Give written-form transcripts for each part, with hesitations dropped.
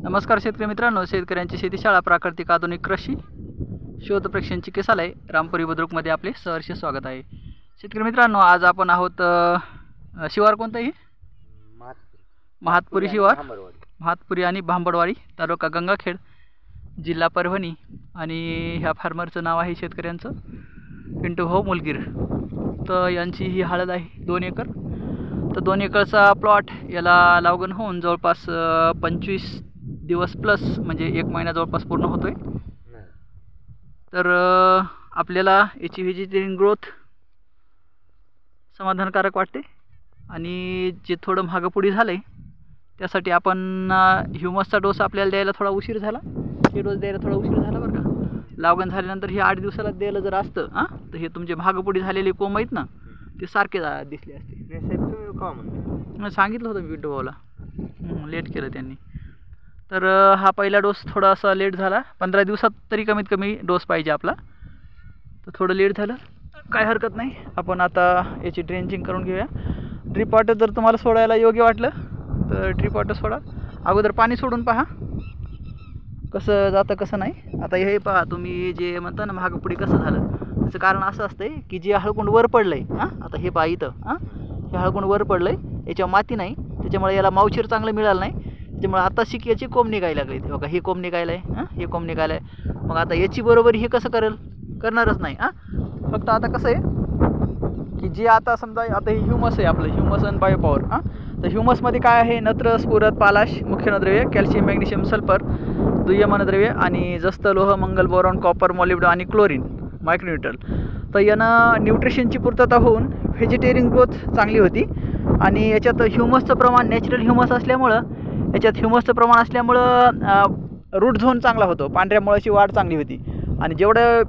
नमस्कार शेतकरी मित्रांनो, शेतकऱ्यांची शेती शाळा प्राकृतिक आधुनिक कृषी शोध प्रशिक्षण चिकित्सालय रामपुरी बुद्रुकमध्ये आपले सहर्ष स्वागत आहे। शेतकरी मित्रांनो, आज आपण आहोत शिवार कोणतंही महातपुरी शिवार, महातपुरी आणि भांबडवाडी, तालुका गंगाखेड, जिल्हा परभणी। आणि ह्या फार्मरचं नाव आहे शेतकऱ्यांचं पिंटू भाऊ मुलगीर। तर यांची ही हळद आहे 2 एकर। तर 2 एकरचा प्लॉट याला लागण होऊन जवळपास 25 दिवस प्लस म्हणजे 1 महिना जवळपास पूर्ण होतोय। तर आपल्याला याची व्हेजिटेरियन ग्रोथ समाधानकारक वाटते आणि जे थोडं महागपुडी झालंय त्यासाठी आपण ह्युमसचा डोस आपल्याला द्यायला थोडा उशीर झाला। हे डोस द्यायला थोडा उशीर झाला बरं का। लागण झाल्यानंतर हे 8 दिवसाला द्यायला जर असतं तर हे तुमचे महागपुडी झालेले कोंब आहेत ना, ते सारखे दिसले असते। सांगितलं होतं मी पिंटू भाऊला, लेट केलं त्यांनी। तर हा पहिला डोस थोडासा लेट झाला, 15 दिवसात तरी कमीत कमी डोस पाहिजे आपला। तर थोडं लेट झालं, काय हरकत नाही। आपण आता याची ड्रेंचिंग करून घेऊया। ड्रिप वॉटर जर तुम्हाला सोडायला योग्य वाटलं तर ड्रिप वॉटर सोडा। अगोदर पाणी सोडून पहा कसं जातं कसं नाही। आता हे पहा, तुम्ही जे म्हणता ना महागपुडी कसं झालं, त्याचं कारण असं असतंय की जे हळकुंड वर पडलंय, आता हे पहा इथं हे हळकुंड वर पडलंय, याच्यावर माती नाही, त्याच्यामुळे याला मावशीर चांगलं मिळालं नाही। त्यामुळे आता याची कोंब निघायला लागली। बघा हे कोंब निघायला आहे, हे कोंब निघायला आहे। मग आता याची बरोबर हे कसं करेल, करणारच नाही। फक्त आता कसं आहे की जे आता समजा आता हे ह्युमस आहे आपलं, ह्युमस आणि बायोपॉवर। तर ह्युमसमध्ये काय आहे, नत्र, स्फुरद, पालाश, मुख्य अन्नद्रव्य, कॅल्शियम, मॅग्नेशियम, सल्फर, दुय्यम अन्नद्रव्य आणि जस्त, लोह, मंगल, बोरॉन, कॉपर, मॉलिब्डेनम आणि क्लोरीन मायक्रोन्यूट्रल। तर यानं न्यूट्रिशनची पूर्तता होऊन व्हेजिटेरियन ग्रोथ चांगली होती। आणि याच्यात ह्युमसचं प्रमाण, नॅचरल ह्युमस असल्यामुळं, याच्यात ह्युमसचं प्रमाण असल्यामुळं रूट झोन चांगला होतो, पांढऱ्या मुळाची वाढ चांगली होती। आणि जेवढं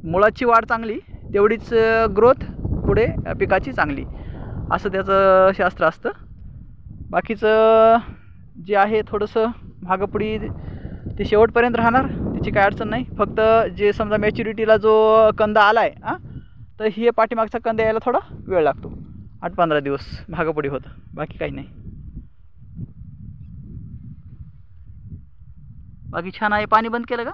मुळाची वाढ चांगली तेवढीच ग्रोथ पुढे पिकाची चांगली, असं त्याचं शास्त्र असतं। बाकीचं जे आहे थोडंसं महागपुडी ते शेवटपर्यंत राहणार, त्याची काय अडचण नाही। फक्त जे समजा मॅच्युरिटीला जो कंद आला आहे तर हे पाठीमागचा कंद यायला थोडा वेळ लागतो, 8-15 दिवस महागपुडी होतं, बाकी काही नाही। बाकी छान आहे। पाणी बंद केलं का?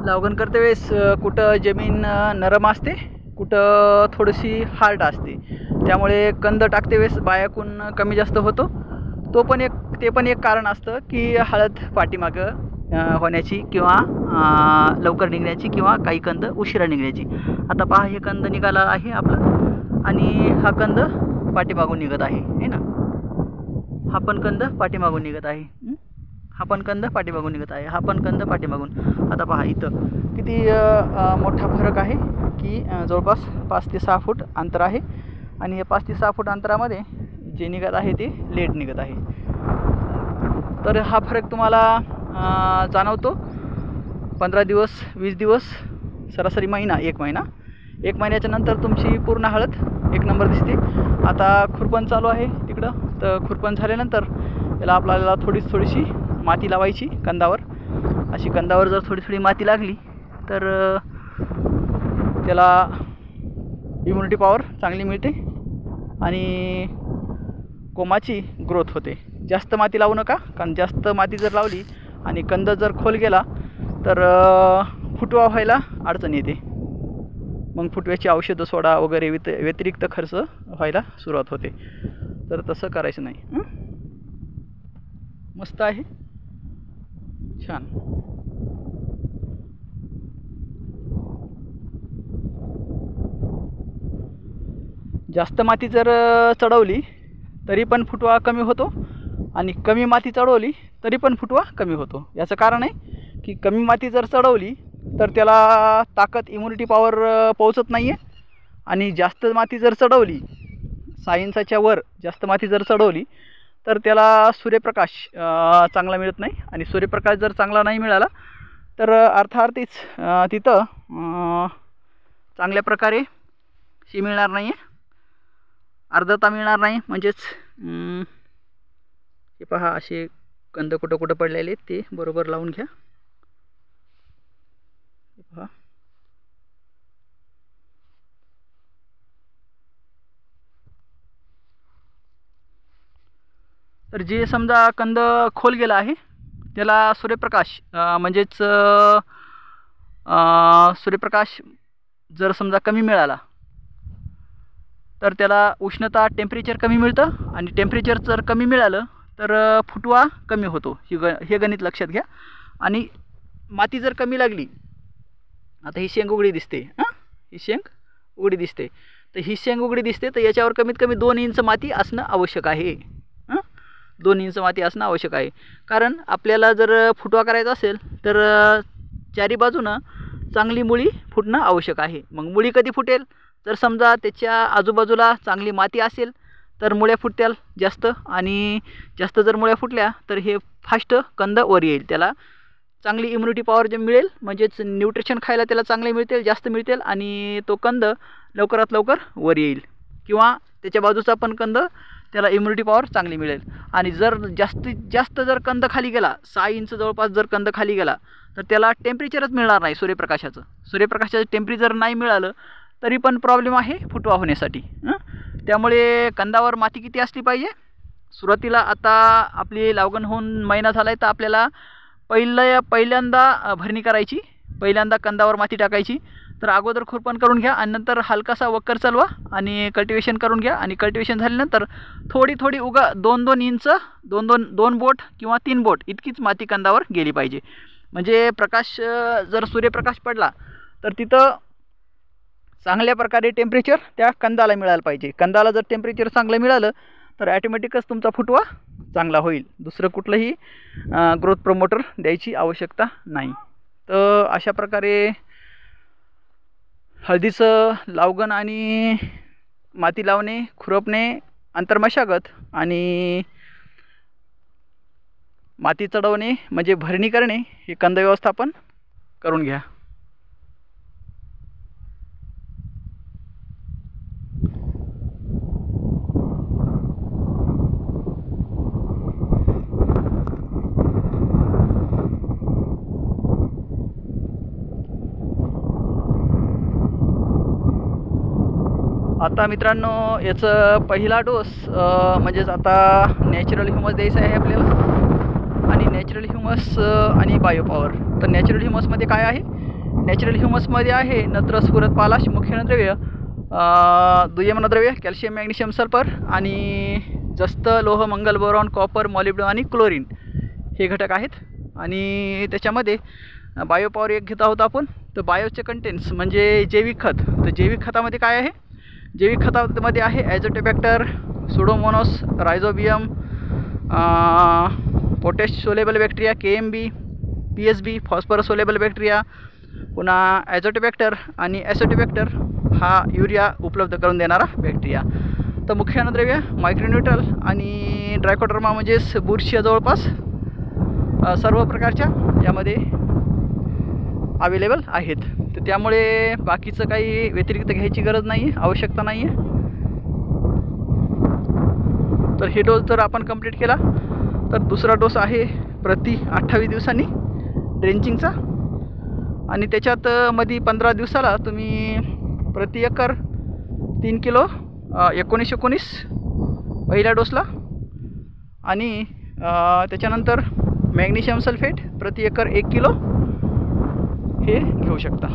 लागण करते वेळेस कुठं जमीन नरम असते, कुठं थोडीशी हार्ड असते, त्यामुळे कंद टाकते वेळेस बायाकून कमी जास्त होतो। ते पण एक कारण असतं की हळद पाठीमागं होण्याची किंवा लवकर निघण्याची किंवा काही कंद उशिरा निघण्याची। आता पहा, हे कंद निघाला आहे आपलं आणि हा कंद पाठीमागून निघत आहे ना, हा पण कंद पाठीमागून निघत आहे, हा पण कंद पाठीमागून निघत आहे, हा पण कंद पाठीमागून। आता पहा इथं किती मोठा फरक आहे की जवळपास 5 ते 6 फूट अंतर आहे। आणि हे 5 ते 6 फूट अंतरामध्ये जे निघत आहे ते लेट निघत आहे। तर हा फरक तुम्हाला जाणवतो 15 दिवस, 20 दिवस, सरासरी महिना, 1 महिना। 1 महिन्याच्या नंतर तुमची पूर्ण हळद 1 नंबर दिसते। आता खुरपण चालू आहे तिकडं, तर खुरपण झाल्यानंतर याला आपल्याला थोडीशी माती लावायची कंदावर। अशी कंदावर जर थोडी माती लागली तर त्याला इम्युनिटी पॉवर चांगली मिळते आणि कोंबाची ग्रोथ होते। जास्त माती लावू नका, कारण जास्त माती जर लावली आणि कंद जर खोल गेला तर फुटवा व्हायला अडचण येते, मग फुटव्याची औषधं सोडा वगैरे व्यतिरिक्त खर्च व्हायला सुरुवात होते। तर तसं करायचं नाही। मस्त आहे, छान। जास्त माती जर चढवली तरी पण फुटवा कमी होतो आणि कमी माती चढवली तरी पण फुटवा कमी होतो। याचं कारण आहे की कमी माती जर चढवली तर त्याला ताकद, इम्युनिटी पॉवर पोहोचत नाही आहे। आणि जास्त माती जर चढवली, 6 इंचाच्या वर जास्त माती जर चढवली तर त्याला सूर्यप्रकाश चांगला मिळत नाही। आणि सूर्यप्रकाश जर चांगला नाही मिळाला तर अर्थार्थीच तिथं चांगल्या प्रकारे शी मिळणार नाही आहे, आर्द्रता मिळणार नाही. म्हणजेच हे पहा असे कंद कुठं कुठं पडलेले आहेत ते बरोबर लावून घ्या. हे पहा तर जे समजा कंद खोल गेला आहे त्याला सूर्यप्रकाश म्हणजेच सूर्यप्रकाश जर समजा कमी मिळाला तर त्याला उष्णता टेम्परेचर कमी मिळतं, आणि टेम्परेचर जर कमी मिळालं तर फुटवा कमी होतो. हे गणित लक्षात घ्या. आणि माती जर कमी लागली, आता ही शेंग उघडी दिसते, ही शेंग उघडी दिसते, तर ही शेंग उघडी दिसते तर याच्यावर कमीत कमी 2 इंच माती असणं आवश्यक आहे. 2 इंच माती असणं आवश्यक आहे. कारण आपल्याला जर फुटवा करायचा असेल तर चारी बाजूनं चांगली मुळी फुटणं आवश्यक आहे. मग मुळी कधी फुटेल? जर समजा त्याच्या आजूबाजूला चांगली माती असेल तर मुळ्या फुटतील जास्त, आणि जास्त जर मुळ्या फुटल्या तर हे फास्ट कंद वर येईल. त्याला चांगली इम्युनिटी पॉवर जे मिळेल, म्हणजेच न्यूट्रिशन खायला त्याला चांगले मिळतील, जास्त मिळतील, आणि तो कंद लवकरात लवकर वर येईल. किंवा त्याच्या बाजूचा पण कंद त्याला इम्युनिटी पॉवर चांगली मिळेल. आणि जर जास्तीत जास्त जर कंद खाली गेला, 6 इंच जवळपास जर कंद खाली गेला तर त्याला टेम्परेचरच मिळणार नाही सूर्यप्रकाशाचं. सूर्यप्रकाशाचं टेम्परेचर नाही मिळालं तरी पण प्रॉब्लेम आहे फुटवा होण्यासाठी. त्यामुळे कंदावर माती किती असली पाहिजे? सुरुवातीला आता आपली लागवड होऊन महिना झाला आहे तर आपल्याला पहिल्यांदा भरणी करायची, पहिल्यांदा कंदावर माती टाकायची. तर अगोदर खुरपण करून घ्या आणि नंतर हलकासा वक्कर चालवा आणि कल्टिवेशन करून घ्या. आणि कल्टिवेशन झाल्यानंतर थोडी थोडी उगा 2-2 इंच 2 बोट किंवा 3 बोट इतकीच माती कंदावर गेली पाहिजे. म्हणजे प्रकाश जर सूर्यप्रकाश पडला तर तिथं चांगल्या प्रकारे टेम्परेचर त्या कंदाला मिळालं पाहिजे. कंदाला जर टेम्परेचर चांगलं मिळालं तर ॲटोमॅटिकच तुमचा फुटवा चांगला होईल. दुसरं कुठलंही ग्रोथ प्रमोटर द्यायची आवश्यकता नाही. तर अशा प्रकारे हळदीचं लावगण आणि माती लावणे, खुरपणे, अंतर्मशागत आणि माती चढवणे म्हणजे भरणी करणे हे कंद व्यवस्थापन करून घ्या. आता मित्रांनो याचं पहिला डोस म्हणजेच आता नॅचरल ह्युमस द्यायचं आहे आपल्याला. आणि नॅचरल ह्युमस आणि बायोपॉवर. तर नॅचरल ह्युमसमध्ये काय आहे? नॅचरल ह्युमसमध्ये आहे नत्र, स्फुरद, पालाश, मुख्य अन्नद्रव्य, दुय्यम अन्नद्रव्य, कॅल्शियम, मॅग्नेशियम, सल्फर आणि जस्त लोह, मंगल, बोरॉन, कॉपर, मॉलिब्डेनम आणि क्लोरीन हे घटक आहेत. आणि त्याच्यामध्ये बायोपॉवर एक घेत आहोत आपण. तर बायोचे कंटेंट्स म्हणजे जैविक खत. तर जैविक खतामध्ये काय आहे? जैविक खतामध्ये आहे Azotobacter, Pseudomonas, Rhizobium, potash soluble bacteria, KMB, PSB, phosphorus soluble bacteria, पुन्हा ॲझोटोबॅक्टर आणि ॲसिटोबॅक्टर हा युरिया उपलब्ध करून देणारा बॅक्टेरिया. तर मुख्य अन्नद्रव्य मायक्रोन्यूट्रल आणि ड्रायकोडर्मा म्हणजेच बुरशी जवळपास सर्व प्रकारच्या यामध्ये अवेलेबल आहेत. तर त्यामुळे बाकीचं काही व्यतिरिक्त घ्यायची गरज नाही आहे, आवश्यकता नाही आहे. तर हे डोस जर आपण कंप्लीट केला तर दुसरा डोस आहे प्रति 28 दिवसांनी ड्रेंचिंगचा. आणि त्याच्यात मध्ये 15 दिवसाला तुम्ही प्रति एकर 3 किलो 19-19 पहिल्या डोसला, आणि त्याच्यानंतर मॅग्नेशियम सल्फेट प्रति एकर 1 किलो हे घेऊ शकता.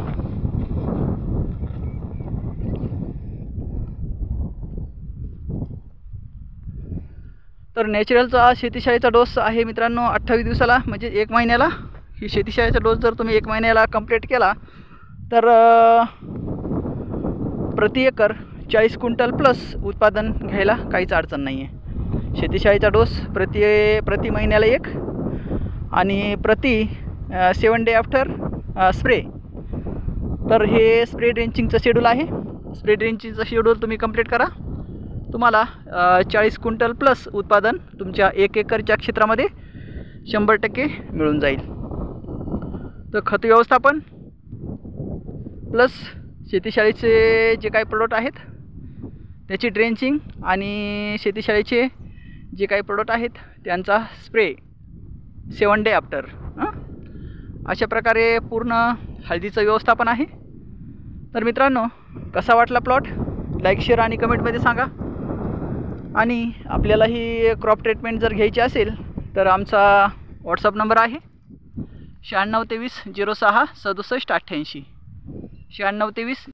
तर नॅचरलचा शेतीशाळेचा डोस आहे मित्रांनो 28 दिवसाला, म्हणजे 1 महिन्याला. ही शेतीशाळेचा डोस जर तुम्ही 1 महिन्याला कंप्लीट केला तर प्रति एकर 40 क्विंटल प्लस उत्पादन घ्यायला काहीच अडचण नाही आहे. शेतीशाळेचा डोस प्रति महिन्याला 1 आणि प्रति 7 डे आफ्टर स्प्रे. तर हे स्प्रे ड्रेंचिंगचं शेड्यूल आहे. स्प्रे ड्रेंचिंगचं शेड्यूल तुम्ही कंप्लीट करा, तुम्हाला 40 क्विंटल प्लस उत्पादन तुमच्या 1 एकरच्या क्षेत्रामध्ये 100% मिळून जाईल. तर खत व्यवस्थापन प्लस शेतीशाळेचे जे काही प्रोडक्ट आहेत त्याची ड्रेंचिंग आणि शेतीशाळेचे जे काही प्रोडक्ट आहेत त्यांचा स्प्रे 7 डे आफ्टर अशा प्रकारे पूर्ण हळदीचं व्यवस्थापन आहे. तर मित्रांनो, कसा वाटला प्लॉट लाईक शेअर आणि कमेंटमध्ये सांगा. आणि आपल्याला ही क्रॉप ट्रीटमेंट जर घ्यायची असेल तर आमचा व्हॉट्सअप नंबर आहे 9623 06 67 88 9623